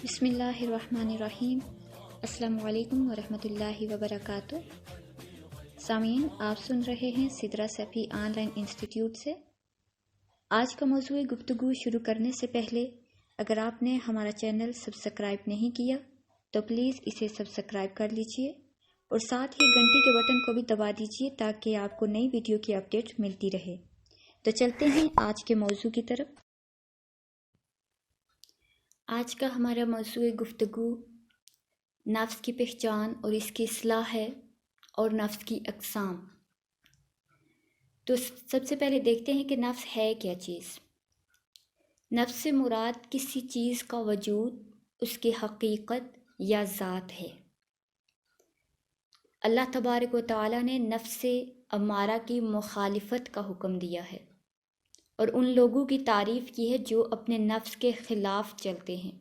بسم اللہ الرحمن الرحیم۔ السلام علیکم ورحمۃ اللہ وبرکاتہ۔ سامعین، آپ سن رہے ہیں Sidra Safi on line institute سے۔ آج کا موضوع گفتگو شروع کرنے سے پہلے اگر آپ نے ہمارا چینل سبسکرائب نہیں کیا تو پلیز اسے سبسکرائب کر لیجئے اور ساتھ ہی گھنٹی کے بٹن کو بھی دبا دیجئے تاکہ آپ کو نئی ویڈیو کی اپڈیٹ ملتی رہے۔ تو چلتے ہیں آج کے موضوع کی طرف۔ آج کا ہمارا موضوع گفتگو نفس کی پہچان اور اس کی اصلاح ہے اور نفس کی اقسام۔ تو سب سے پہلے دیکھتے ہیں کہ نفس ہے کیا چیز۔ نفس سے مراد کسی چیز کا وجود، اس کی حقیقت یا ذات ہے۔ اللہ تبارک و تعالیٰ نے نفس امارہ کی مخالفت کا حکم دیا ہے اور ان لوگوں کی تعریف کی ہے جو اپنے نفس کے خلاف چلتے ہیں۔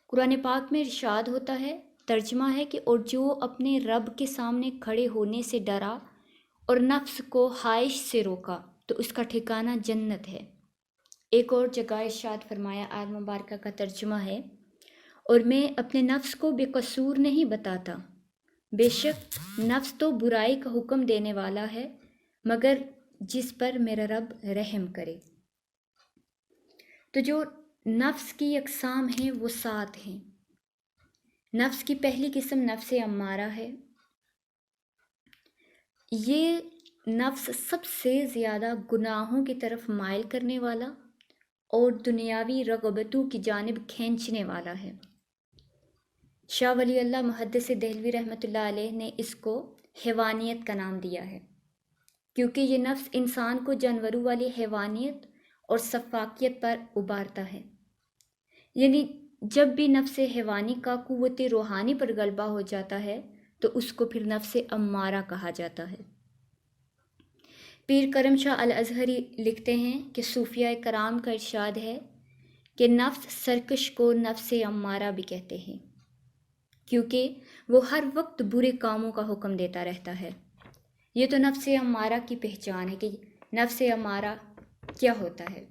قرآن پاک میں ارشاد ہوتا ہے، ترجمہ ہے کہ اور جو اپنے رب کے سامنے کھڑے ہونے سے ڈرا اور نفس کو خواہش سے روکا تو اس کا ٹھکانہ جنت ہے۔ ایک اور جگہ ارشاد فرمایا، آیت مبارکہ کا ترجمہ ہے، اور میں اپنے نفس کو بے قصور نہیں بتاتا، بے شک نفس تو برائی کا حکم دینے والا ہے مگر جس پر میرا رب رحم کرے۔ تو جو نفس کی اقسام ہیں وہ 7 ہیں۔ نفس کی پہلی قسم نفس امارہ ہے۔ یہ نفس سب سے زیادہ گناہوں کی طرف مائل کرنے والا اور دنیاوی رغبتوں کی جانب کھینچنے والا ہے۔ شاہ ولی اللہ محدث دہلوی رحمۃ اللہ علیہ نے اس کو حیوانیت کا نام دیا ہے، کیونکہ یہ نفس انسان کو جانوروں والی حیوانیت اور سفاکیت پر ابھارتا ہے۔ یعنی جب بھی نفس حیوانی کا قوت روحانی پر غلبہ ہو جاتا ہے تو اس کو پھر نفس امارہ کہا جاتا ہے۔ پیر کرم شاہ الازہری لکھتے ہیں کہ صوفیاء کرام کا ارشاد ہے کہ نفس سرکش کو نفس امارہ بھی کہتے ہیں، کیونکہ وہ ہر وقت برے کاموں کا حکم دیتا رہتا ہے۔ یہ تو نفس امارہ کی پہچان ہے کہ نفس امارہ کیا ہوتا ہے،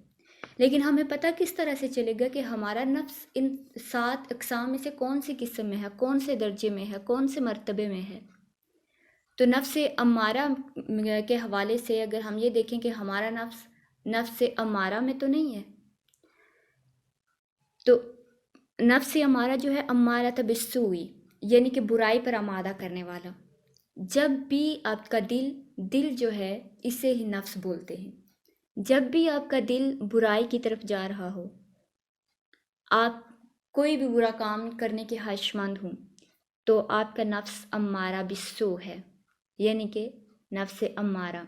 لیکن ہمیں پتہ کس طرح سے چلے گا کہ ہمارا نفس ان 7 اقسام میں سے کون سی قسم میں ہے، کون سے درجے میں ہے، کون سے مرتبے میں ہے۔ تو نفس امارہ کے حوالے سے اگر ہم یہ دیکھیں کہ ہمارا نفس امارہ میں تو نہیں ہے، تو نفس امارہ جو ہے امارہ بالسوء، یعنی کہ برائی پر آمادہ کرنے والا۔ جب بھی آپ کا دل جو ہے اسے ہی نفس بولتے ہیں، جب بھی آپ کا دل برائی کی طرف جا رہا ہو، آپ کوئی بھی برا کام کرنے کے خواہشمند ہوں، تو آپ کا نفس امارہ بالسوء ہے، یعنی کہ نفس امارہ۔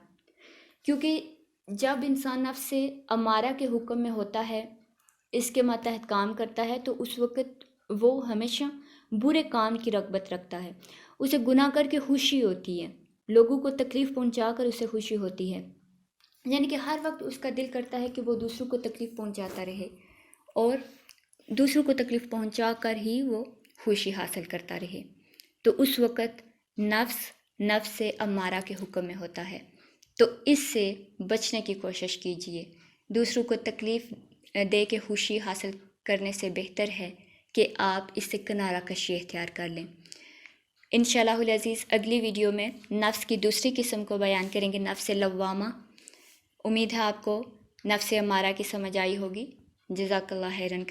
کیونکہ جب انسان نفس امارہ کے حکم میں ہوتا ہے، اس کے ماتحت کام کرتا ہے، تو اس وقت وہ ہمیشہ برے کام کی رغبت رکھتا ہے۔ اسے گناہ کر کے خوشی ہوتی ہے، لوگوں کو تکلیف پہنچا کر اسے خوشی ہوتی ہے، یعنی کہ ہر وقت اس کا دل کرتا ہے کہ وہ دوسروں کو تکلیف پہنچاتا رہے اور دوسروں کو تکلیف پہنچا کر ہی وہ خوشی حاصل کرتا رہے۔ تو اس وقت نفس امارہ کے حکم میں ہوتا ہے۔ تو اس سے بچنے کی کوشش کیجیے۔ دوسروں کو تکلیف دے کے خوشی حاصل کرنے سے بہتر ہے کہ آپ اس سے کنارہ کشی اختیار کر لیں۔ انشاءاللہ العزیز اگلی ویڈیو میں نفس کی دوسری قسم کو بیان کریں گے، نفس لوامہ۔ امید ہے آپ کو نفس امارہ کی سمجھ آئی ہوگی۔ جزاک اللہ خیراً۔